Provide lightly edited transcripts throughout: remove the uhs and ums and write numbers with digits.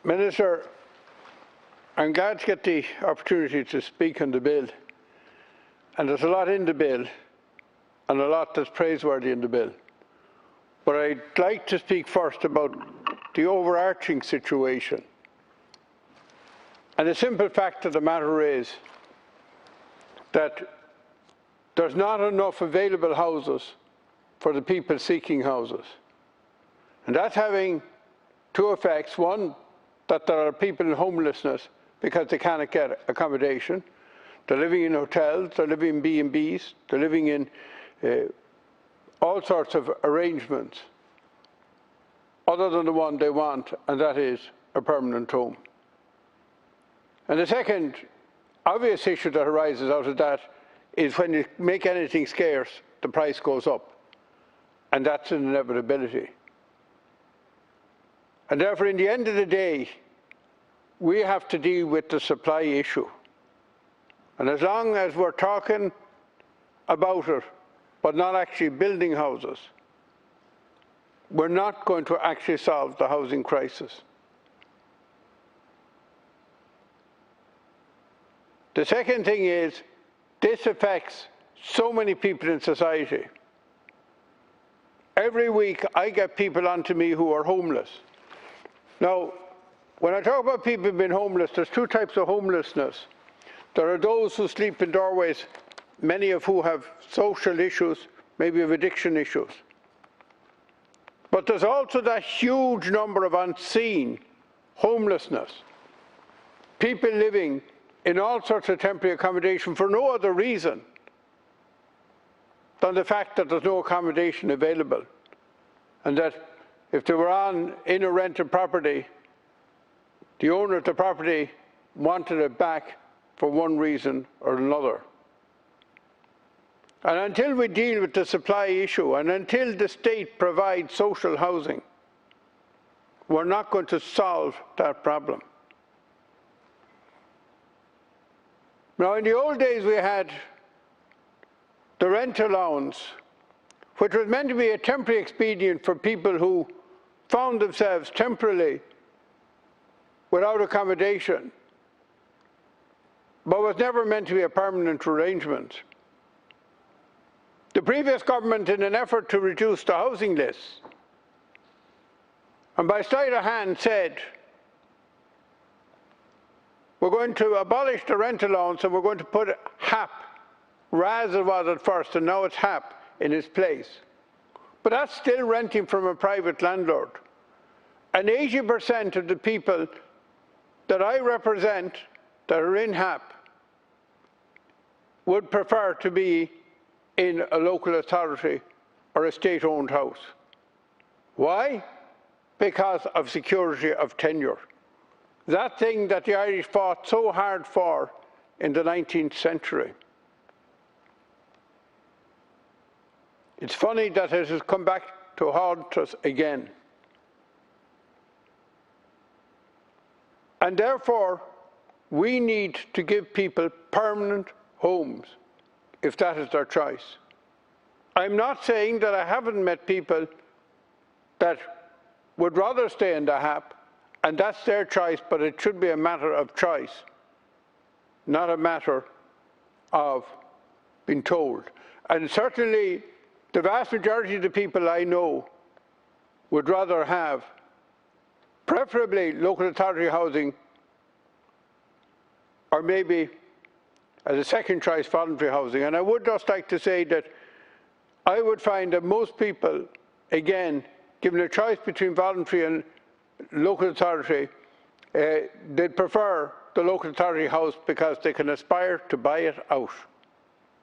Minister, I'm glad to get the opportunity to speak on the bill. And there's a lot in the bill, and a lot that's praiseworthy in the bill. But I'd like to speak first about the overarching situation. And the simple fact of the matter is that there's not enough available houses for the people seeking houses. And that's having two effects. One, that there are people in homelessness because they cannot get accommodation. They're living in hotels, they're living in B&Bs, they're living in all sorts of arrangements other than the one they want, and that is a permanent home. And the second obvious issue that arises out of that is when you make anything scarce, the price goes up. And that's an inevitability. And therefore, in the end of the day, we have to deal with the supply issue. And as long as we're talking about it, but not actually building houses, we're not going to actually solve the housing crisis. The second thing is, this affects so many people in society. Every week I get people onto me who are homeless. Now, when I talk about people being homeless, there's two types of homelessness. There are those who sleep in doorways, many of who have social issues, maybe have addiction issues. But there's also that huge number of unseen homelessness. People living in all sorts of temporary accommodation for no other reason than the fact that there's no accommodation available. And that if they were in a rented property, the owner of the property wanted it back for one reason or another. And until we deal with the supply issue, and until the state provides social housing, we're not going to solve that problem. Now, in the old days, we had the rent allowance, which was meant to be a temporary expedient for people who found themselves temporarily without accommodation, but was never meant to be a permanent arrangement. The previous government, in an effort to reduce the housing list, and by sleight of hand said, we're going to abolish the rent allowance and we're going to put HAP, RAS it was at first, and now it's HAP in its place. But that's still renting from a private landlord. And 80% of the people that I represent that are in HAP would prefer to be in a local authority or a state-owned house. Why? Because of security of tenure. That thing that the Irish fought so hard for in the 19th century. It's funny that it has come back to haunt us again. And therefore, we need to give people permanent homes, if that is their choice. I'm not saying that I haven't met people that would rather stay in the HAP, and that's their choice, but it should be a matter of choice, not a matter of being told. And certainly, the vast majority of the people I know would rather have, preferably local authority housing, or maybe as a second choice, voluntary housing. And I would just like to say that I would find that most people, again, given a choice between voluntary and local authority, they'd prefer the local authority house because they can aspire to buy it out.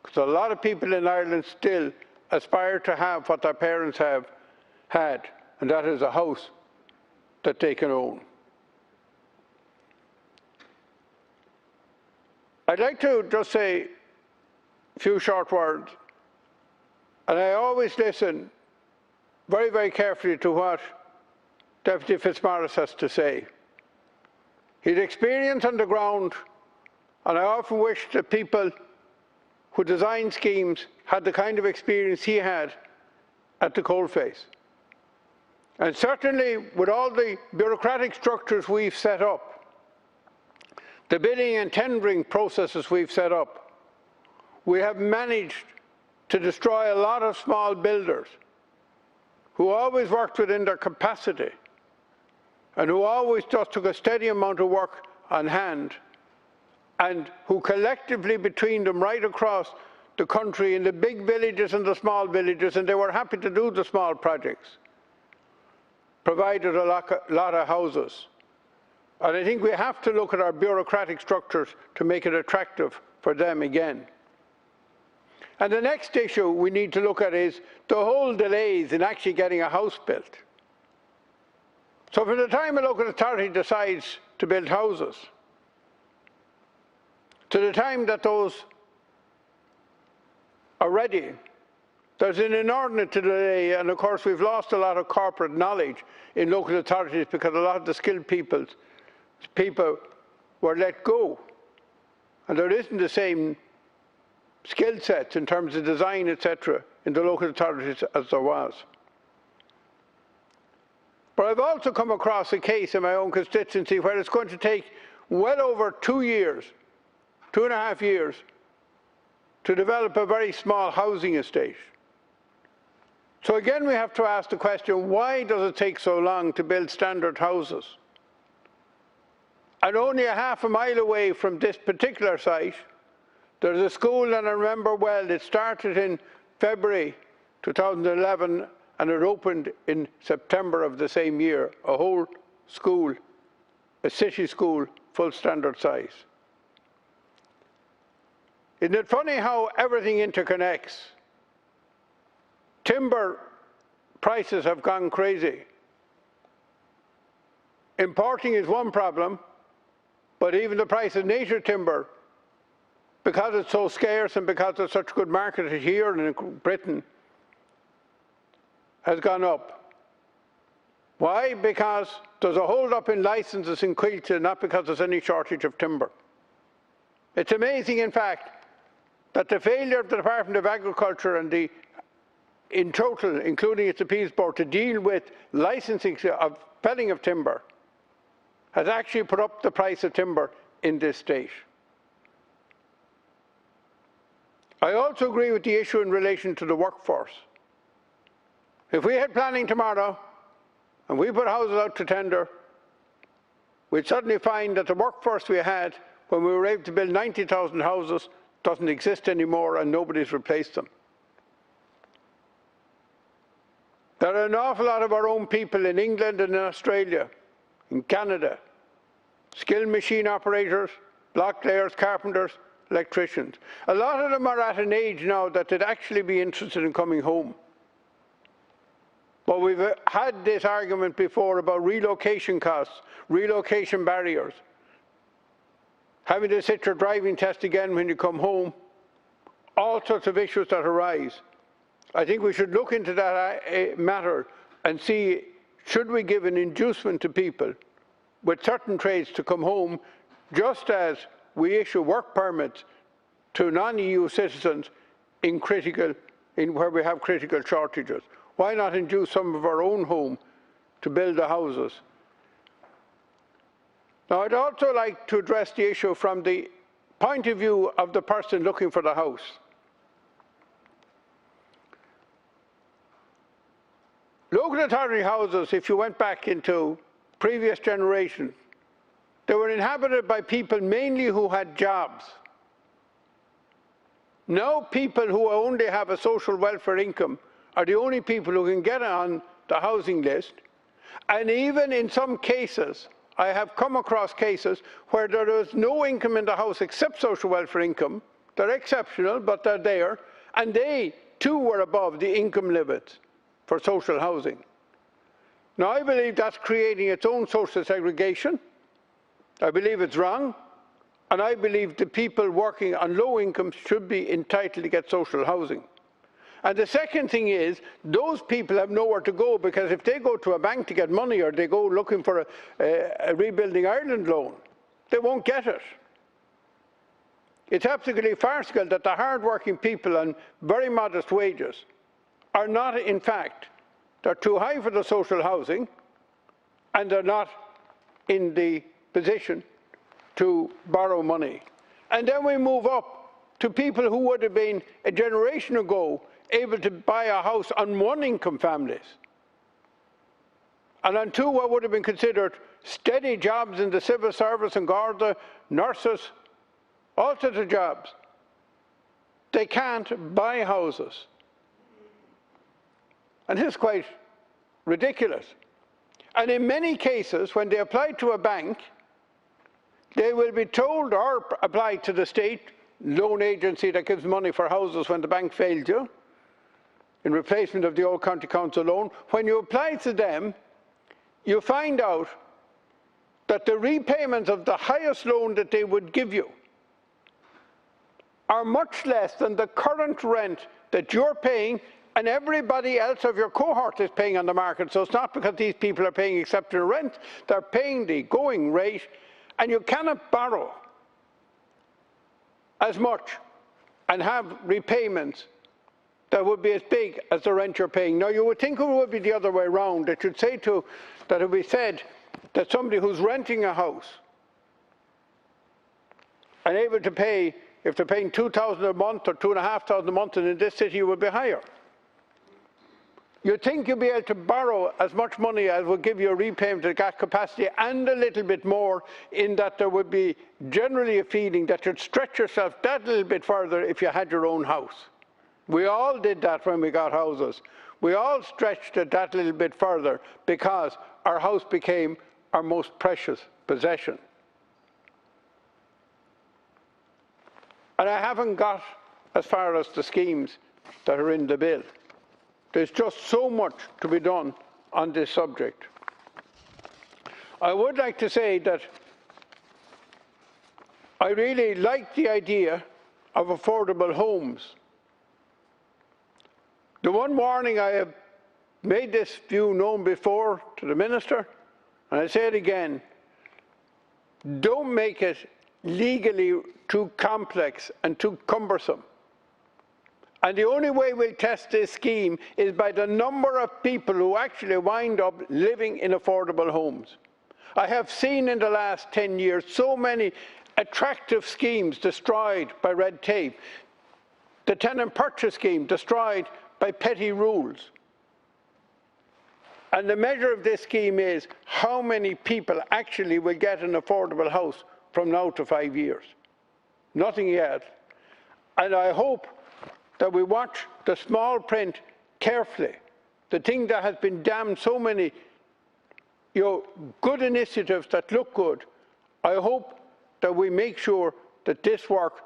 Because a lot of people in Ireland still aspire to have what their parents have had, and that is a house that they can own. I'd like to just say a few short words, and I always listen very, very carefully to what Deputy Fitzmaurice has to say. His experience on the ground, and I often wish that people who design schemes had the kind of experience he had at the coalface. And certainly with all the bureaucratic structures we've set up, the bidding and tendering processes we've set up, we have managed to destroy a lot of small builders who always worked within their capacity and who always just took a steady amount of work on hand, and who collectively between them right across the country in the big villages and the small villages, and they were happy to do the small projects, provided a lot of houses. And I think we have to look at our bureaucratic structures to make it attractive for them again. And the next issue we need to look at is the whole delays in actually getting a house built. So from the time a local authority decides to build houses to the time that those are ready, there's an inordinate delay, and of course we've lost a lot of corporate knowledge in local authorities because a lot of the skilled people were let go. And there isn't the same skill sets in terms of design, etc., in the local authorities as there was. But I've also come across a case in my own constituency where it's going to take well over 2 years, 2.5 years, to develop a very small housing estate. So again, we have to ask the question, why does it take so long to build standard houses? And only a half a mile away from this particular site, there's a school, and I remember well, it started in February 2011 and it opened in September of the same year, a whole school, a city school, full standard size. Isn't it funny how everything interconnects? Timber prices have gone crazy. Importing is one problem, but even the price of native timber, because it's so scarce and because there's such good market here and in Britain, has gone up. Why? Because there's a hold up in licenses in Quilta, not because there's any shortage of timber. It's amazing, in fact, that the failure of the Department of Agriculture and in total, including its appeals board, to deal with licensing of felling of timber has actually put up the price of timber in this state. I also agree with the issue in relation to the workforce. If we had planning tomorrow and we put houses out to tender, we'd suddenly find that the workforce we had when we were able to build 90,000 houses doesn't exist anymore and nobody's replaced them. There are an awful lot of our own people in England and in Australia, in Canada, skilled machine operators, block layers, carpenters, electricians. A lot of them are at an age now that they'd actually be interested in coming home. But we've had this argument before about relocation costs, relocation barriers, having to sit your driving test again when you come home, all sorts of issues that arise. I think we should look into that matter and see, should we give an inducement to people with certain trades to come home, just as we issue work permits to non-EU citizens where we have critical shortages. Why not induce some of our own home to build the houses? Now, I'd also like to address the issue from the point of view of the person looking for the house. Local authority houses, if you went back into previous generations, they were inhabited by people mainly who had jobs. Now people who only have a social welfare income are the only people who can get on the housing list. And even in some cases, I have come across cases where there is no income in the house except social welfare income. They're exceptional, but they're there. And they too were above the income limits for social housing. Now, I believe that's creating its own social segregation. I believe it's wrong. And I believe the people working on low incomes should be entitled to get social housing. And the second thing is, those people have nowhere to go, because if they go to a bank to get money or they go looking for a Rebuilding Ireland loan, they won't get it. It's absolutely farcical that the hard-working people on very modest wages are not, in fact, they're too high for the social housing, and they're not in the position to borrow money. And then we move up to people who would have been a generation ago able to buy a house on one-income families, and on two what would have been considered steady jobs in the civil service and Garda, nurses, all sorts of jobs. They can't buy houses. And this is quite ridiculous. And in many cases, when they apply to a bank, they will be told, or apply to the state loan agency that gives money for houses when the bank failed you, in replacement of the old county council loan. When you apply to them, you find out that the repayments of the highest loan that they would give you are much less than the current rent that you're paying and everybody else of your cohort is paying on the market. So it's not because these people are paying exceptional rent, they're paying the going rate, and you cannot borrow as much and have repayments that would be as big as the rent you're paying. Now, you would think it would be the other way around. That it would be said that somebody who's renting a house and able to pay, if they're paying $2,000 a month or $2,500 a month, and in this city it would be higher. You'd think you'd be able to borrow as much money as would give you a repayment of that capacity, and a little bit more, in that there would be generally a feeling that you'd stretch yourself that little bit further if you had your own house. We all did that when we got houses. We all stretched it that little bit further because our house became our most precious possession. And I haven't got as far as the schemes that are in the bill. There's just so much to be done on this subject. I would like to say that I really like the idea of affordable homes. The one warning, I have made this view known before to the Minister, and I say it again: don't make it legally too complex and too cumbersome. And the only way we'll test this scheme is by the number of people who actually wind up living in affordable homes. I have seen in the last 10 years so many attractive schemes destroyed by red tape. The tenant purchase scheme destroyed by petty rules. And the measure of this scheme is how many people actually will get an affordable house from now to 5 years. Nothing yet. And I hope that we watch the small print carefully. The thing that has been damned so many good initiatives that look good, I hope that we make sure that this works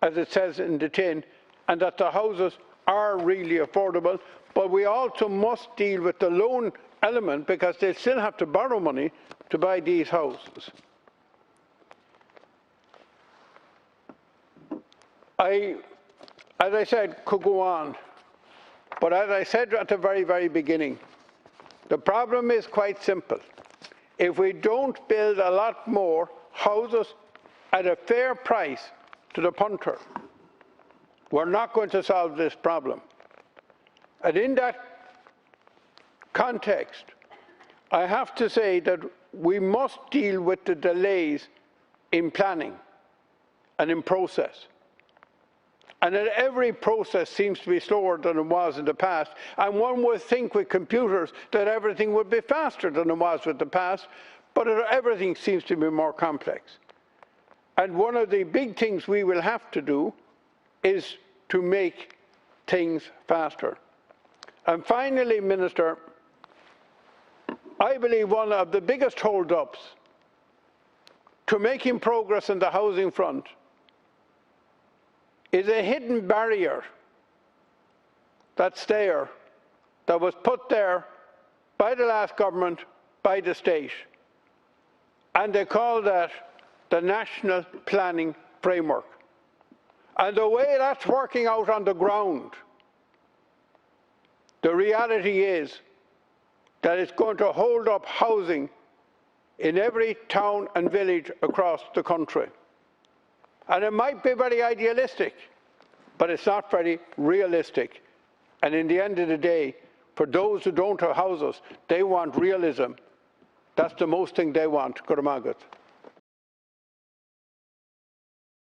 as it says in the tin, and that the houses are really affordable. But we also must deal with the loan element, because they still have to borrow money to buy these houses. As I said, could go on, but as I said at the very, very beginning, the problem is quite simple. If we don't build a lot more houses at a fair price to the punter, we're not going to solve this problem. And in that context, I have to say that we must deal with the delays in planning and in process. And that every process seems to be slower than it was in the past. And one would think with computers that everything would be faster than it was with the past, but everything seems to be more complex. And one of the big things we will have to do is to make things faster. And finally, Minister, I believe one of the biggest hold-ups to making progress on the housing front is a hidden barrier that's there, that was put there by the last government, by the state. And they call that the National Planning Framework. And the way that's working out on the ground, the reality is that it's going to hold up housing in every town and village across the country. And it might be very idealistic, but it's not very realistic. And in the end of the day, For those who don't have houses, they want realism. That's the most thing they want. Go to Margaret.